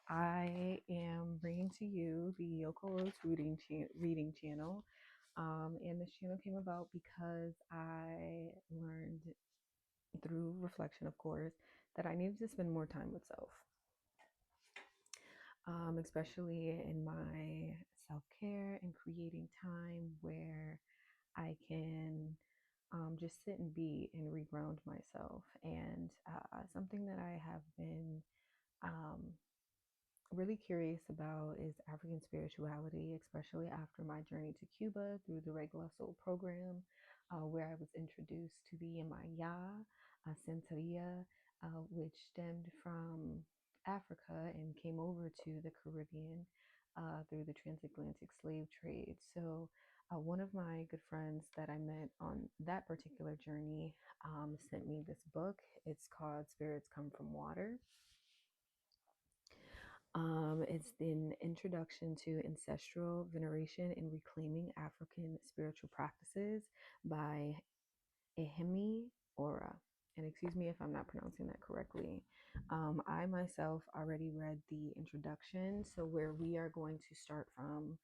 I am bringing to you the Yoko Rose reading channel. And this channel came about because I learned through reflection, of course, that I needed to spend more time with self, especially in my self care and creating time where I can just sit and be and reground myself. And something that I have been um, really curious about is African spirituality, especially after my journey to Cuba through the Regula Soul program, where I was introduced to the Maya Santeria, which stemmed from Africa and came over to the Caribbean through the transatlantic slave trade. So, one of my good friends that I met on that particular journey sent me this book. It's called Spirits Come from Water. It's an introduction to ancestral veneration and reclaiming African spiritual practices by Ehime Aura. And excuse me if I'm not pronouncing that correctly. I myself already read the introduction. So, where we are going to start from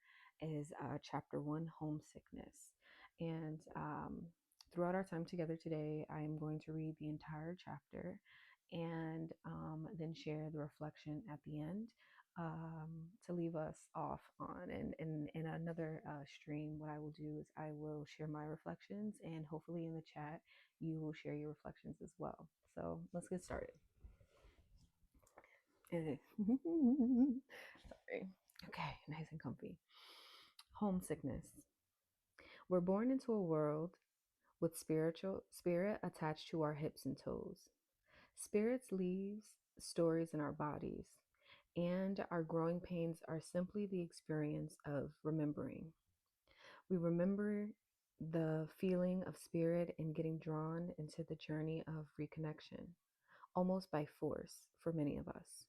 is chapter one, homesickness. And throughout our time together today, I am going to read the entire chapter and then share the reflection at the end to leave us off on. And in another stream, what I will do is I will share my reflections, and hopefully in the chat, you will share your reflections as well. So let's get started. Sorry. Okay, nice and comfy. Homesickness. We're born into a world with spirit attached to our hips and toes. Spirits leaves stories in our bodies, and our growing pains are simply the experience of remembering. We remember the feeling of spirit and getting drawn into the journey of reconnection, almost by force for many of us.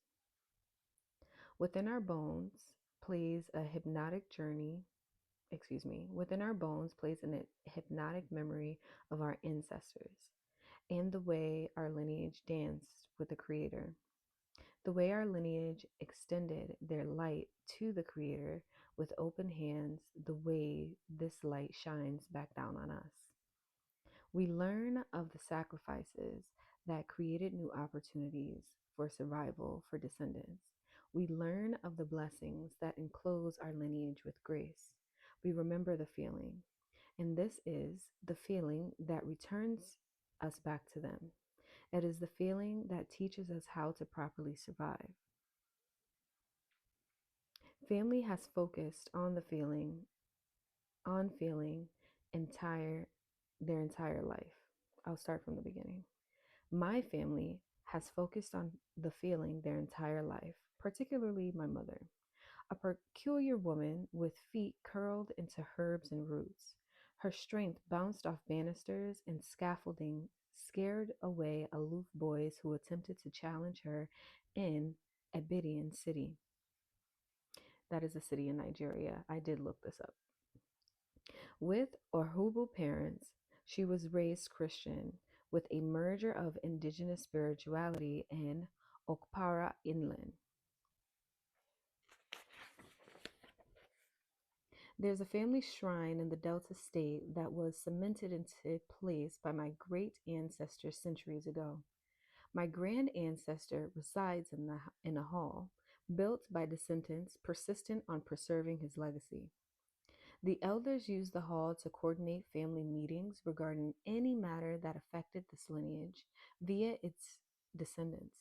Within our bones plays a hypnotic journey, within our bones plays a hypnotic memory of our ancestors and the way our lineage danced with the Creator. The way our lineage extended their light to the Creator with open hands, the way this light shines back down on us. We learn of the sacrifices that created new opportunities for survival for descendants. We learn of the blessings that enclose our lineage with grace. We remember the feeling, and this is the feeling that returns us back to them. It is the feeling that teaches us how to properly survive. Family has focused on feeling their entire life. I'll start from the beginning. My family has focused on the feeling their entire life, particularly my mother, a peculiar woman with feet curled into herbs and roots. Her strength bounced off banisters and scaffolding, scared away aloof boys who attempted to challenge her in Abidjan City. That is a city in Nigeria. I did look this up. With Ohubu parents, she was raised Christian with a merger of indigenous spirituality and Okpara Inland. There's a family shrine in the Delta State that was cemented into place by my great ancestor centuries ago. My grand ancestor resides in a hall built by descendants persistent on preserving his legacy. The elders used the hall to coordinate family meetings regarding any matter that affected this lineage via its descendants.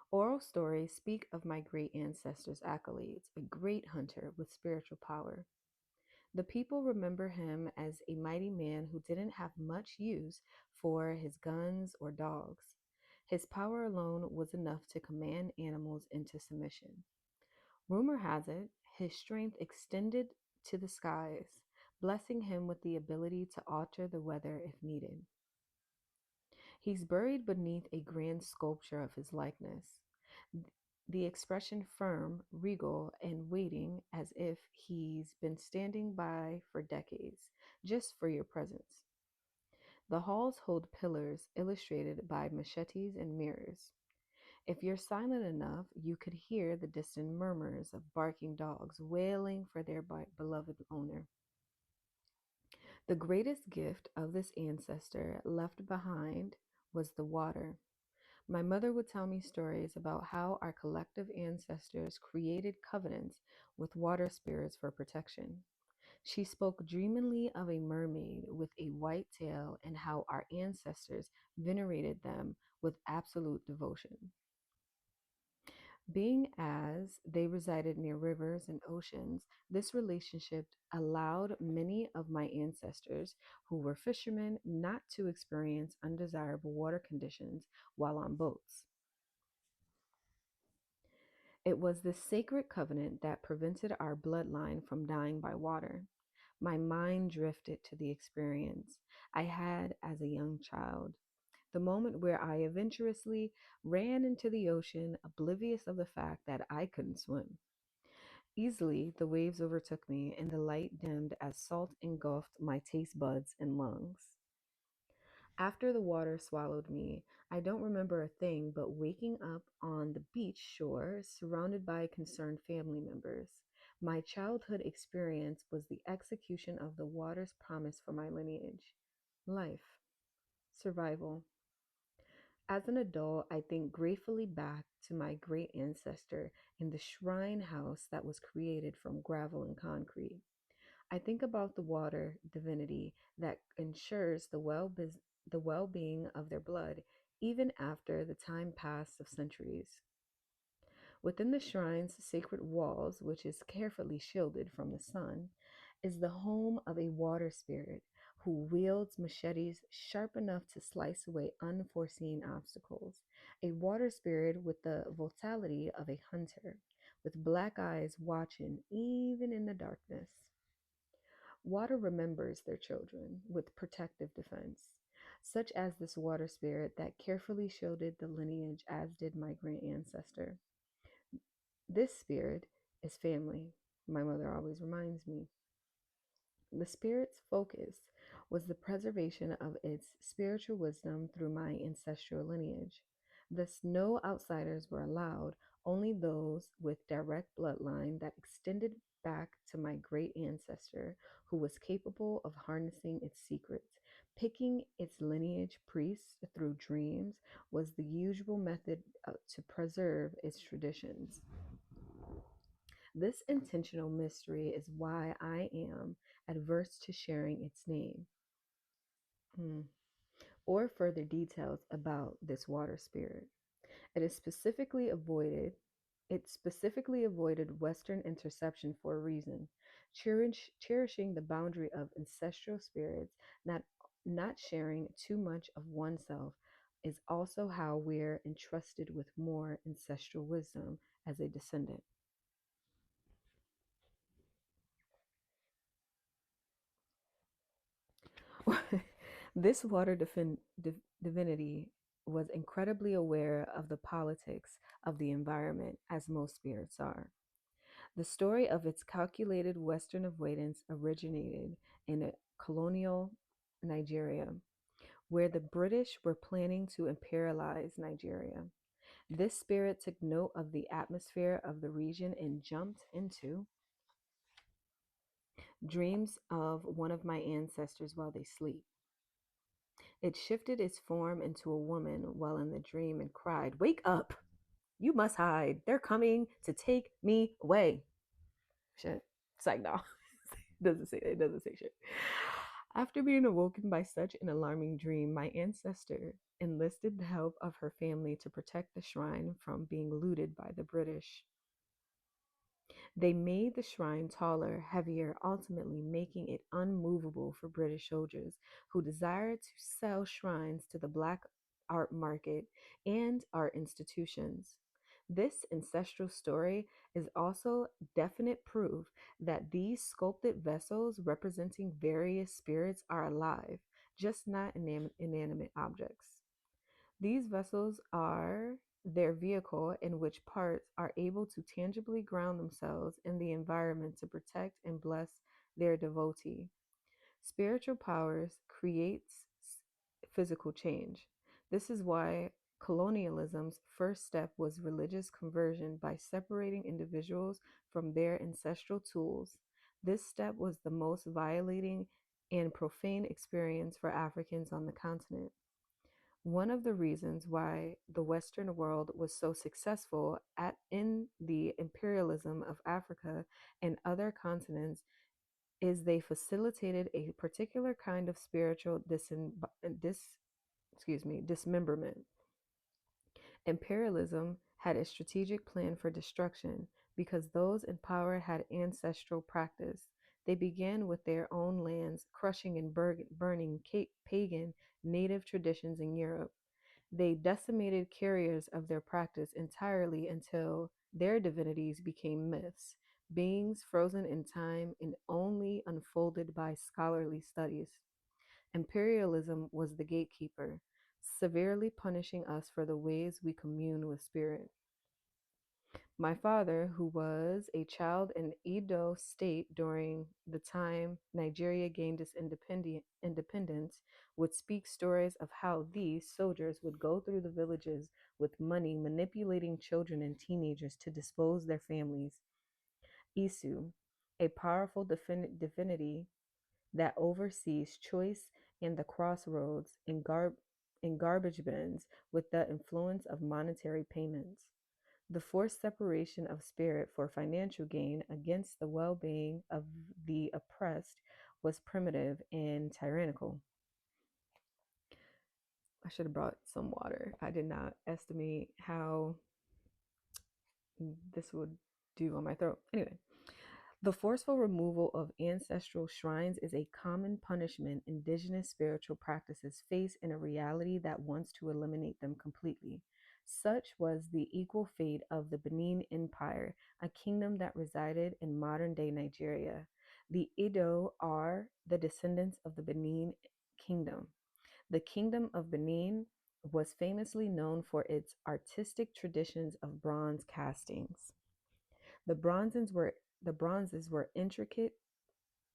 Oral stories speak of my great ancestor's accolades, a great hunter with spiritual power. The people remember him as a mighty man who didn't have much use for his guns or dogs. His power alone was enough to command animals into submission. Rumor has it, his strength extended to the skies, blessing him with the ability to alter the weather if needed. He's buried beneath a grand sculpture of his likeness. The expression firm, regal, and waiting as if he's been standing by for decades, just for your presence. The halls hold pillars illustrated by machetes and mirrors. If you're silent enough, you could hear the distant murmurs of barking dogs wailing for their beloved owner. The greatest gift of this ancestor left behind was the water. My mother would tell me stories about how our collective ancestors created covenants with water spirits for protection. She spoke dreamingly of a mermaid with a white tail and how our ancestors venerated them with absolute devotion. Being as they resided near rivers and oceans, this relationship allowed many of my ancestors who were fishermen not to experience undesirable water conditions while on boats. It was this sacred covenant that prevented our bloodline from dying by water. My mind drifted to the experience I had as a young child, the moment where I adventurously ran into the ocean, oblivious of the fact that I couldn't swim. Easily, the waves overtook me, and the light dimmed as salt engulfed my taste buds and lungs. After the water swallowed me, I don't remember a thing but waking up on the beach shore, surrounded by concerned family members. My childhood experience was the execution of the water's promise for my lineage: life, survival. As an adult, I think gratefully back to my great ancestor in the shrine house that was created from gravel and concrete. I think about the water divinity that ensures the well-being of their blood even after the time passed of centuries. Within the shrine's sacred walls, which is carefully shielded from the sun, is the home of a water spirit who wields machetes sharp enough to slice away unforeseen obstacles. A water spirit with the vitality of a hunter, with black eyes watching even in the darkness. Water remembers their children with protective defense, such as this water spirit that carefully shielded the lineage, as did my great ancestor. This spirit is family, my mother always reminds me. The Spirit's focus was the preservation of its spiritual wisdom through my ancestral lineage. Thus, no outsiders were allowed, only those with direct bloodline that extended back to my great ancestor, who was capable of harnessing its secrets. Picking its lineage priests through dreams was the usual method to preserve its traditions. This intentional mystery is why I am adverse to sharing its name, mm, or further details about this water spirit. It is specifically avoided it specifically avoided Western interception for a reason. Cherishing the boundary of ancestral spirits, not sharing too much of oneself, is also how we're entrusted with more ancestral wisdom as a descendant. This divinity was incredibly aware of the politics of the environment, as most spirits are. The story of its calculated Western avoidance originated in a colonial Nigeria, where the British were planning to imperialize Nigeria. This spirit took note of the atmosphere of the region and jumped into dreams of one of my ancestors while they sleep. It shifted its form into a woman while in the dream and cried, "Wake up! You must hide. They're coming to take me away." Shit. It's like, no. It doesn't say shit. After being awoken by such an alarming dream, my ancestor enlisted the help of her family to protect the shrine from being looted by the British. They made the shrine taller, heavier, ultimately making it unmovable for British soldiers who desired to sell shrines to the black art market and art institutions. This ancestral story is also definite proof that these sculpted vessels representing various spirits are alive, just not inanimate objects. These vessels are their vehicle in which parts are able to tangibly ground themselves in the environment to protect and bless their devotee. Spiritual powers creates physical change. This is why Colonialism's first step was religious conversion by separating individuals from their ancestral tools. This step was the most violating and profane experience for Africans on the continent. One of the reasons why the Western world was so successful in the imperialism of Africa and other continents is they facilitated a particular kind of spiritual dismemberment. Imperialism had a strategic plan for destruction because those in power had ancestral practice. They began with their own lands, crushing and burning pagan native traditions in Europe. They decimated carriers of their practice entirely until their divinities became myths, beings frozen in time and only unfolded by scholarly studies. Imperialism was the gatekeeper, severely punishing us for the ways we commune with spirit. My father, who was a child in Edo state during the time Nigeria gained its independence, would speak stories of how these soldiers would go through the villages with money, manipulating children and teenagers to dispose their families. Isu, a powerful divinity that oversees choice and the crossroads in garbage bins with the influence of monetary payments. The forced separation of spirit for financial gain against the well being of the oppressed was primitive and tyrannical. I should have brought some water. I did not estimate how this would do on my throat. Anyway, the forceful removal of ancestral shrines is a common punishment indigenous spiritual practices face in a reality that wants to eliminate them completely. Such was the equal fate of the Benin Empire, a kingdom that resided in modern day Nigeria. The Edo are the descendants of the Benin kingdom. The kingdom of Benin was famously known for its artistic traditions of bronze castings. The bronzes were the bronzes were intricate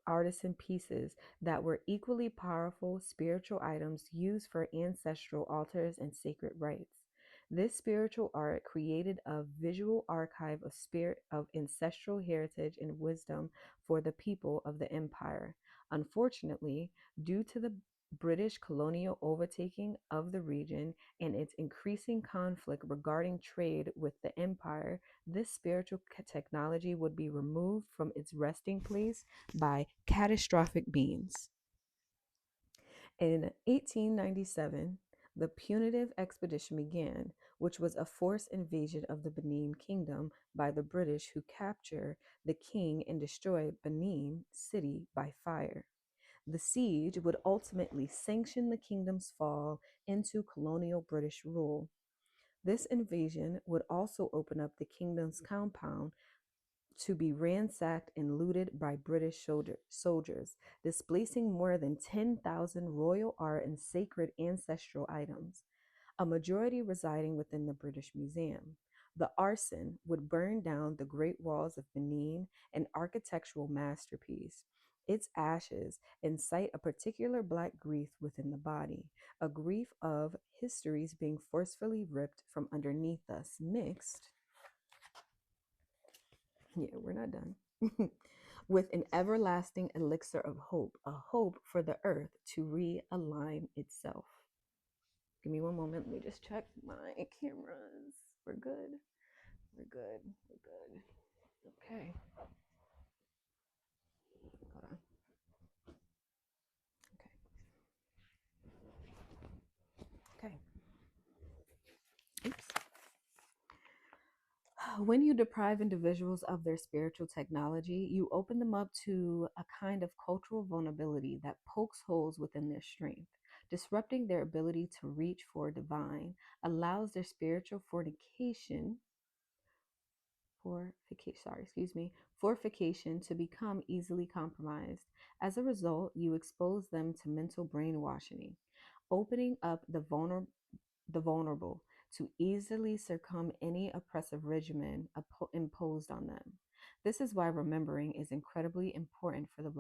artisan pieces that were equally powerful spiritual items used for ancestral altars and sacred rites. This spiritual art created a visual archive of spirit of ancestral heritage and wisdom for the people of the empire. Unfortunately, due to the British colonial overtaking of the region and its increasing conflict regarding trade with the empire, this spiritual technology would be removed from its resting place by catastrophic means. In 1897, the punitive expedition began, which was a forced invasion of the Benin Kingdom by the British, who captured the king and destroyed Benin City by fire. The siege would ultimately sanction the kingdom's fall into colonial British rule. This invasion would also open up the kingdom's compound to be ransacked and looted by British soldiers, displacing more than 10,000 royal art and sacred ancestral items, a majority residing within the British Museum. The arson would burn down the Great Walls of Benin, an architectural masterpiece. Its ashes incite a particular black grief within the body, a grief of histories being forcefully ripped from underneath us, mixed, yeah, we're not done, with an everlasting elixir of hope, a hope for the earth to realign itself. Give me one moment. Let me just check my cameras. We're good. We're good. We're good. Okay. Hold on. Okay. Okay. Oops. When you deprive individuals of their spiritual technology, you open them up to a kind of cultural vulnerability that pokes holes within their strength, disrupting their ability to reach for divine, allows their spiritual fortification to become easily compromised. As a result, you expose them to mental brainwashing, opening up the vulnerable to easily succumb any oppressive regimen imposed on them. This is why remembering is incredibly important for the